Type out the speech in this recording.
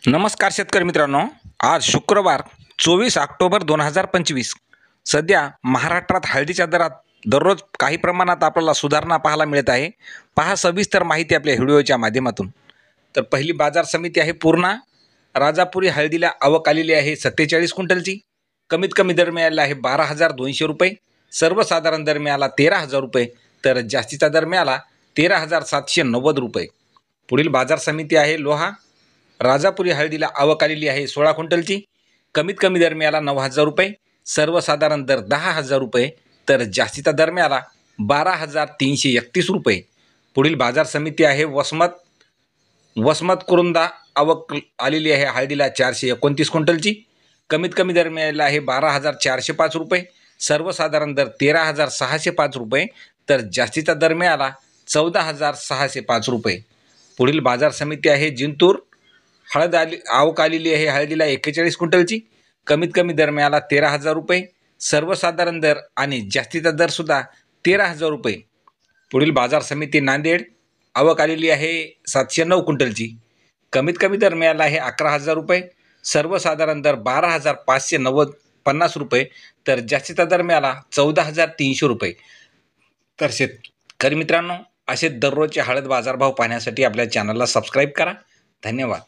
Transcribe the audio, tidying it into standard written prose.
नमस्कार शेतकरी मित्रांनो, आज शुक्रवार 24 ऑक्टोबर 2025. सध्या महाराष्ट्रात हळदीच्या दरात दररोज काही प्रमाणात आपल्याला सुधारणा पाहायला मिळत आहे. पहा सविस्तर माहिती आपल्या व्हिडिओच्या माध्यमातून. तर पहिली बाजार समिती आहे पूर्णा. राजापुरी हळदीला आवक आलेली आहे 47 क्विंटलची. कमीत कमी दर मिळाला आहे 12,200 रुपये. सर्वसाधारण दर मिळाला 13,000 रुपये, तर जास्तीचा दर मिळाला 13,790 रुपये. पुढील बाजार समिती आहे लोहा. राजापुरी हळदीला आवक आलेली आहे 16 क्विंटलची. कमीत कमी दर मिळाला 9,000 रुपये. सर्वसाधारण दर 10,000 रुपये, तर जास्तीचा दर मिळाला 12,331 रुपये. पुढील बाजार समिती आहे वसमत कुरुंदा. आवक आलेली आहे हळदीला 429 क्विंटलची. कमीत कमी दर मिळाला आहे 12,405 रुपये. सर्वसाधारण दर 13,605 रुपये, तर जास्तीचा दर मिळाला 14,605 रुपये. पुढील बाजार समिती आहे जिंतूर. आवक आलेली आहे हळदीला 41 क्विंटलची. कमीत कमी दर मिळाला 13,000 रुपये. सर्वसाधारण दर आणि जास्तीचा दरसुद्धा 13,000 रुपये. पुढील बाजार समिती नांदेड. आवक आलेली आहे 709 क्विंटलची. कमीत कमी दर मिळाला आहे 11,000 रुपये. सर्वसाधारण दर 12,550 रुपये, तर जास्तीचा दर मिळाला 14,300 रुपये. तर शेतकरी मित्रांनो, असे दररोजचे हळद बाजारभाव पाहण्यासाठी आपल्या चॅनलला सबस्क्राईब करा. धन्यवाद.